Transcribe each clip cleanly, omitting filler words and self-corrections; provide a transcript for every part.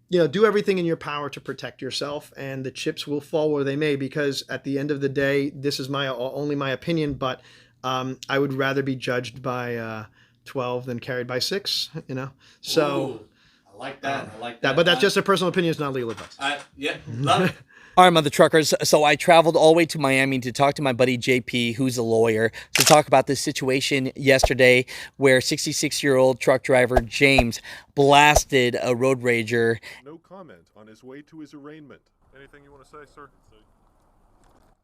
do everything in your power to protect yourself, and the chips will fall where they may. Because at the end of the day, this is only my opinion, but I would rather be judged by 12 than carried by 6. So. Ooh, I like that. I like that. that. But that's just a personal opinion. It's not legal advice. Yeah, love it. All right, Mother Truckers. So I traveled all the way to Miami to talk to my buddy JP, who's a lawyer, to talk about this situation yesterday where 66-year-old truck driver James blasted a road rager. No comment on his way to his arraignment. Anything you want to say, sir?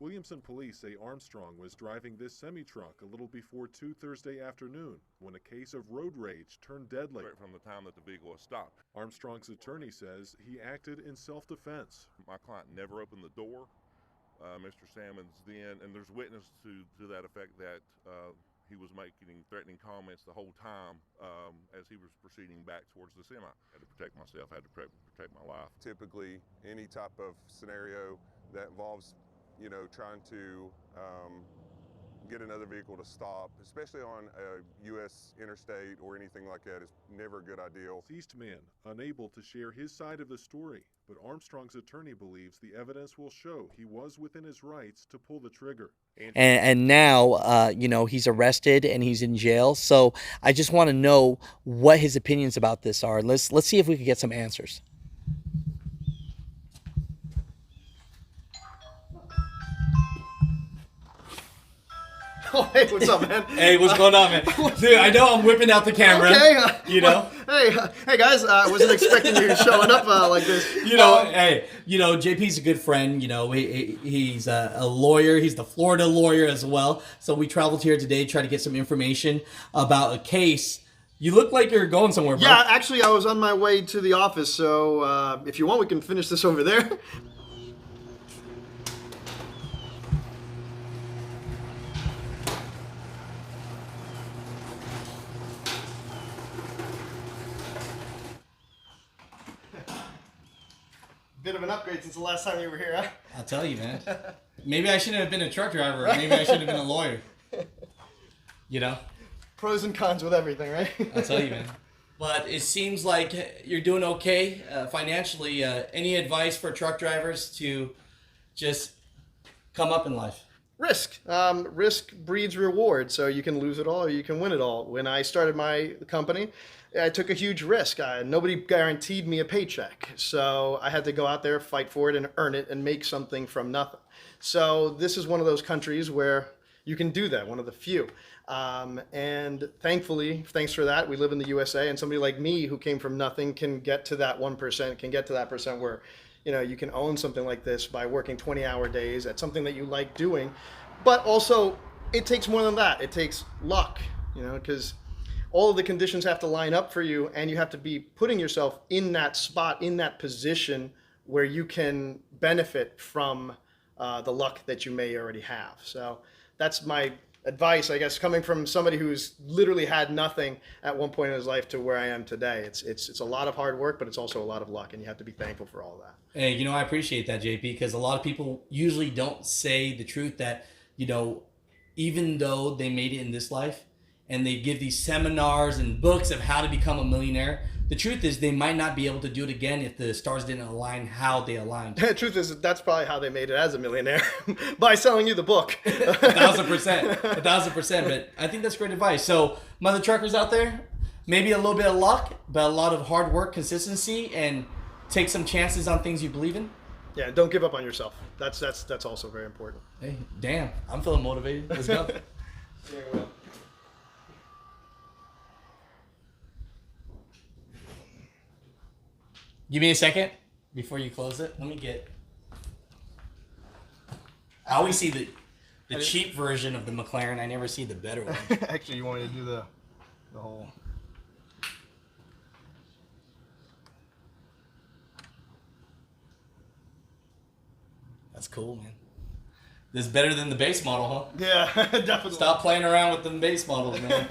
Williamson police say Armstrong was driving this semi-truck a little before 2 Thursday afternoon when a case of road rage turned deadly. Right from the time that the vehicle was stopped. Armstrong's attorney says he acted in self-defense. My client never opened the door. Mr. Salmons then, and there's witness to that effect that he was making threatening comments the whole time as he was proceeding back towards the semi. I had to protect myself, I had to protect my life. Typically, any type of scenario that involves trying to get another vehicle to stop, especially on a U.S. interstate or anything like that, is never a good idea. Deceased man unable to share his side of the story, but Armstrong's attorney believes the evidence will show he was within his rights to pull the trigger. And now, he's arrested and he's in jail. So I just want to know what his opinions about this are. Let's see if we can get some answers. Oh, hey, what's up, man? Hey, what's going on, man? Dude, I know I'm whipping out the camera. Okay. Hey, guys. I wasn't expecting you showing up like this. JP's a good friend. He's a lawyer. He's the Florida lawyer as well. So we traveled here today to try to get some information about a case. You look like you're going somewhere, bro. Yeah, actually, I was on my way to the office. So if you want, we can finish this over there. Bit of an upgrade since the last time you were here, huh? I'll tell you, man. Maybe I shouldn't have been a truck driver. Maybe I should have been a lawyer. Pros and cons with everything, right? I'll tell you, man. But it seems like you're doing okay financially. Any advice for truck drivers to just come up in life? Risk. Risk breeds reward. So you can lose it all or you can win it all. When I started my company, I took a huge risk. Nobody guaranteed me a paycheck. So I had to go out there, fight for it, and earn it, and make something from nothing. So this is one of those countries where you can do that, one of the few. And thankfully, thanks for that, we live in the USA, and somebody like me who came from nothing can get to that 1%, can get to that percent where you can own something like this by working 20-hour days at something that you like doing. But also, it takes more than that. It takes luck, because all of the conditions have to line up for you, and you have to be putting yourself in that spot, in that position where you can benefit from the luck that you may already have. So that's my advice, I guess, coming from somebody who's literally had nothing at one point in his life to where I am today. It's a lot of hard work, but it's also a lot of luck, and you have to be thankful for all of that. Hey, I appreciate that, JP, because a lot of people usually don't say the truth that, even though they made it in this life and they give these seminars and books of how to become a millionaire, the truth is they might not be able to do it again if the stars didn't align how they aligned. The truth is that's probably how they made it as a millionaire, by selling you the book. 1,000%. 1,000%. But I think that's great advice. So, mother truckers out there, maybe a little bit of luck, but a lot of hard work, consistency, and take some chances on things you believe in. Yeah, don't give up on yourself. That's also very important. Hey, damn, I'm feeling motivated. Let's go. Yeah, well. Give me a second before you close it. Let me get. I always see the cheap version of the McLaren. I never see the better one. Actually, you want me to do the whole. That's cool, man. This is better than the base model, huh? Yeah, definitely. Stop playing around with them base models, man.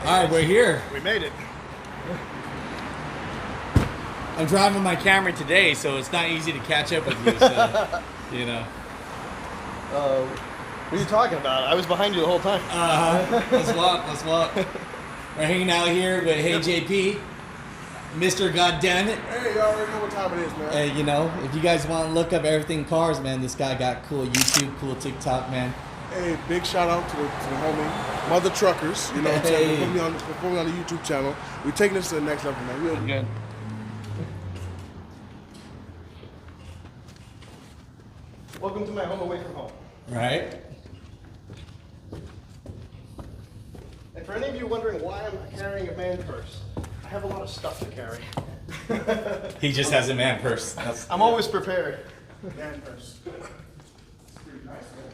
All right, we're here. We made it. I'm driving my camera today, so it's not easy to catch up with you. So, you know. What are you talking about? I was behind you the whole time. Let's walk. Let's walk. We're hanging out here with Hey JP, Mr.goddamnit. Hey, y'all already know what time it is, man. You know, if you guys want to look up everything cars, man, this guy got cool YouTube, cool TikTok, man. Hey, big shout out to the homie, Mother Truckers. You know what I'm saying? Put me on the YouTube channel. We're taking this to the next level, man. We're Good. Welcome to my home away from home. Right? And for any of you wondering why I'm carrying a man purse, I have a lot of stuff to carry. He just has a man purse. I'm always prepared. man purse. Pretty nice, man.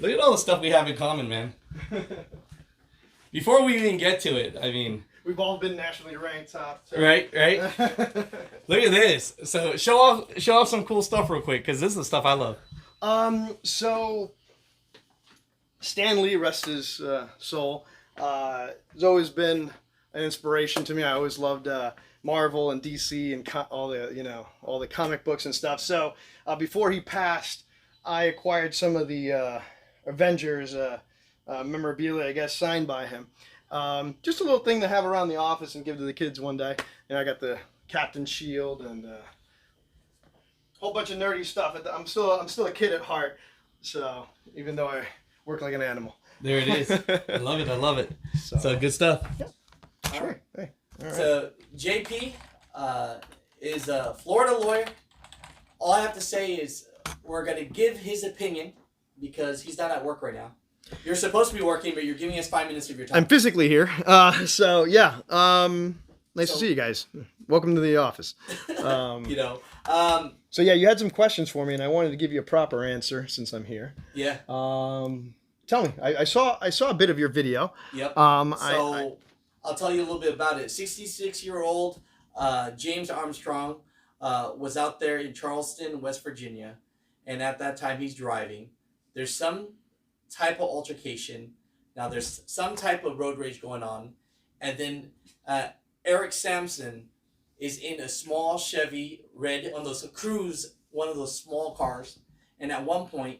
Look at all the stuff we have in common, man. Before we even get to it, I mean... We've all been nationally ranked top. So. Right? Look at this. So show off some cool stuff real quick, because this is the stuff I love. So Stan Lee, rest his soul, has always been an inspiration to me. I always loved Marvel and DC and all the comic books and stuff. So before he passed, I acquired some of the Avengers memorabilia, I guess, signed by him. Just a little thing to have around the office and give to the kids one day. And I got the Captain Shield and a whole bunch of nerdy stuff. I'm still a kid at heart, so even though I work like an animal. There it is. I love it. I love it. So good stuff. Yeah. Sure. Hey. All right. So JP is a Florida lawyer. All I have to say is we're going to give his opinion because he's not at work right now. You're supposed to be working, but you're giving us 5 minutes of your time. I'm physically here. So yeah. Nice to see you guys. Welcome to the office. You know. So yeah, you had some questions for me, and I wanted to give you a proper answer since I'm here. Yeah. Tell me. I saw a bit of your video. Yep. I'll tell you a little bit about it. 66-year-old James Armstrong was out there in Charleston, West Virginia, and at that time he's driving. There's some type of altercation. Now there's some type of road rage going on, and then Eric Sampson is in a small Chevy red, one of those Cruise, one of those small cars, and at one point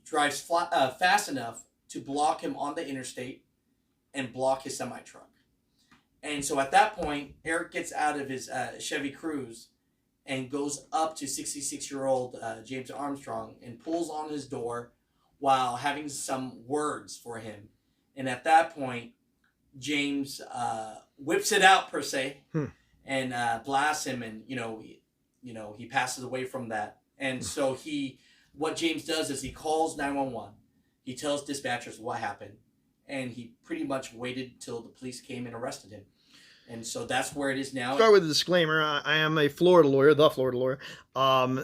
drives fast enough to block him on the interstate and block his semi-truck. And so at that point, Eric gets out of his Chevy Cruise and goes up to 66-year-old James Armstrong and pulls on his door while having some words for him. And at that point, James whips it out, per se, and blasts him, and he passes away from that. And so what James does is he calls 911. He tells dispatchers what happened, and he pretty much waited till the police came and arrested him. And so that's where it is now. start with a disclaimer. I am a Florida lawyer, the Florida lawyer.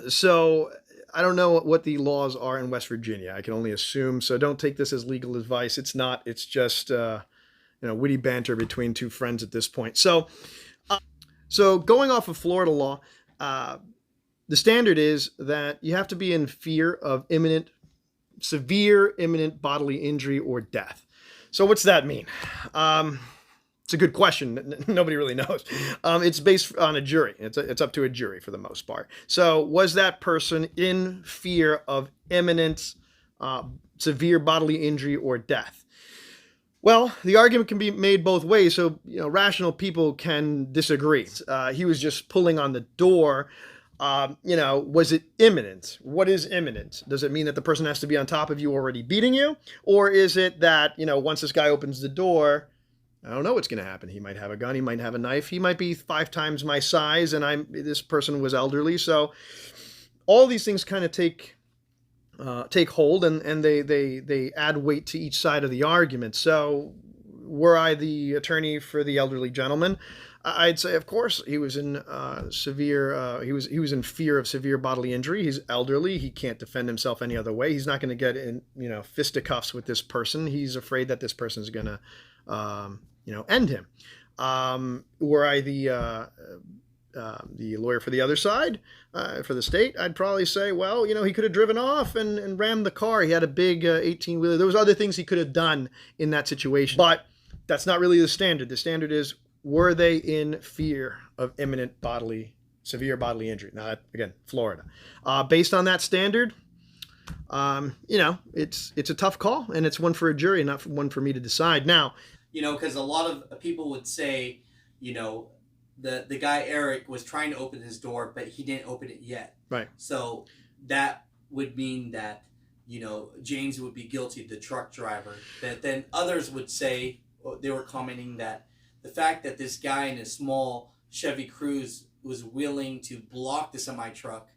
So I don't know what the laws are in West Virginia. I can only assume. So don't take this as legal advice. It's not. It's just witty banter between two friends at this point. So going off of Florida law, the standard is that you have to be in fear of severe imminent bodily injury or death. So what's that mean? It's a good question. Nobody really knows. It's based on a jury. It's up to a jury for the most part. So was that person in fear of imminent severe bodily injury or death? Well, the argument can be made both ways. So rational people can disagree. He was just pulling on the door. Was it imminent? What is imminent? Does it mean that the person has to be on top of you already beating you? Or is it that, once this guy opens the door, I don't know what's going to happen. He might have a gun. He might have a knife. He might be 5 times my size, and this person was elderly. So all these things kind of take hold, and they add weight to each side of the argument. So were I the attorney for the elderly gentleman, I'd say, of course, he was in he was in fear of severe bodily injury. He's elderly. He can't defend himself any other way. He's not going to get in fisticuffs with this person. He's afraid that this person is going to end him. Were I the the lawyer for the other side, for the state, I'd probably say, well, he could have driven off and rammed the car. He had a big 18-wheeler. There was other things he could have done in that situation. But that's not really the standard. The standard is, were they in fear of imminent severe bodily injury? Now, again, Florida. Based on that standard, it's a tough call, and it's one for a jury, not one for me to decide. Now, because a lot of people would say, the guy Eric was trying to open his door, but he didn't open it yet. Right. So that would mean that, James would be guilty, the truck driver. But then others would say, they were commenting that the fact that this guy in a small Chevy Cruze was willing to block the semi-truck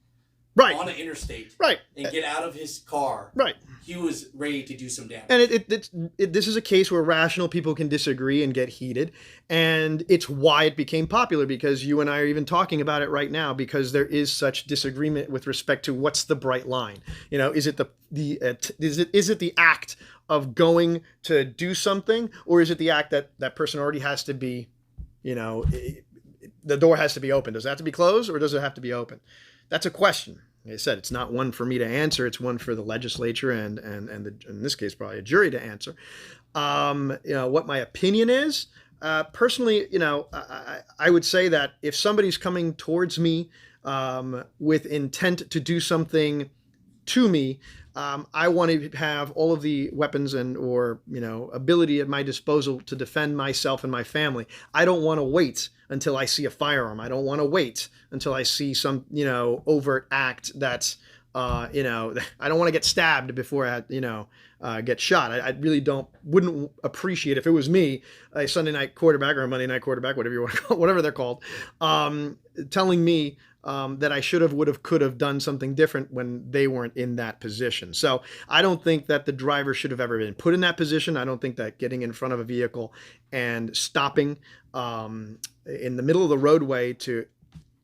right on an interstate, right, and get out of his car, right, he was ready to do some damage. And this is a case where rational people can disagree and get heated, and it's why it became popular, because you and I are even talking about it right now, because there is such disagreement with respect to what's the bright line. Is it is it the act of going to do something, or is it the act that person already has to be, the door has to be open? Does it have to be closed, or does it have to be open? That's a question. Like I said, it's not one for me to answer. It's one for the legislature and in this case, probably a jury to answer. What my opinion is, personally, I would say that if somebody's coming towards me with intent to do something to me, I want to have all of the weapons or ability at my disposal to defend myself and my family. I don't want to wait until I see a firearm. I don't want to wait until I see some overt act that's I don't want to get stabbed before I get shot. I really wouldn't appreciate, if it was me, a Sunday night quarterback or a Monday night quarterback, whatever you want to call, whatever they're called, telling me that I should have, would have, could have done something different when they weren't in that position. So I don't think that the driver should have ever been put in that position. I don't think that getting in front of a vehicle and stopping in the middle of the roadway to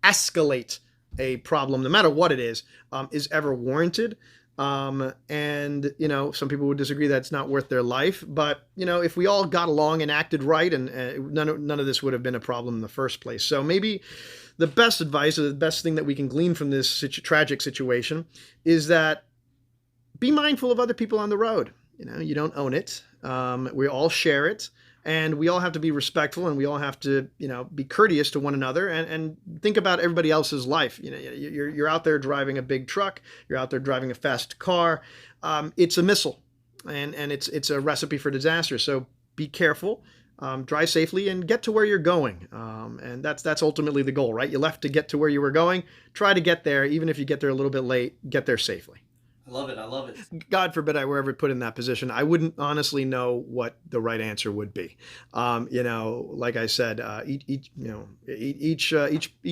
escalate a problem, no matter what it is ever warranted. And, some people would disagree that it's not worth their life. But, if we all got along and acted right, and none of this would have been a problem in the first place. So maybe the best advice, or the best thing that we can glean from this tragic situation, is that be mindful of other people on the road. You don't own it. We all share it. And we all have to be respectful, and we all have to, be courteous to one another, and think about everybody else's life. You're out there driving a big truck. You're out there driving a fast car. It's a missile, and it's a recipe for disaster. So be careful, drive safely, and get to where you're going. And that's ultimately the goal, right? You left to get to where you were going. Try to get there, even if you get there a little bit late. Get there safely. I love it. God forbid I were ever put in that position. I wouldn't honestly know what the right answer would be. Like I said, each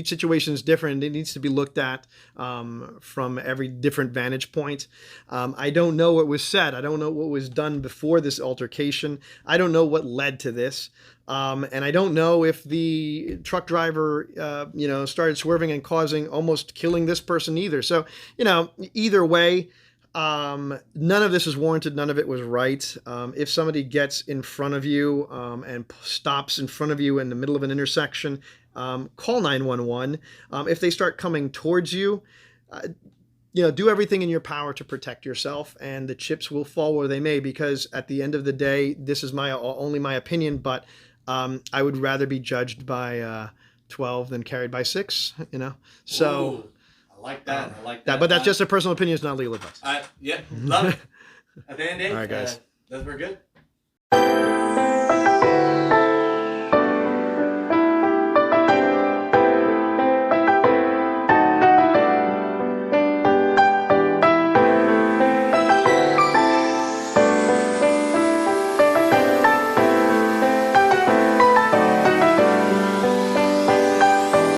situation is different. It needs to be looked at from every different vantage point. I don't know what was said. I don't know what was done before this altercation. I don't know what led to this. And I don't know if the truck driver, started swerving and almost killing this person either. So, either way, none of this is warranted. None of it was right. If somebody gets in front of you and stops in front of you in the middle of an intersection, call 911. If they start coming towards you, do everything in your power to protect yourself, and the chips will fall where they may, because at the end of the day, this is only my opinion, but I would rather be judged by 12 than carried by 6, So Ooh, I like that. But that's just a personal opinion. It's not legal advice. Yeah, love it. At the end of the day, all right, guys. those were good.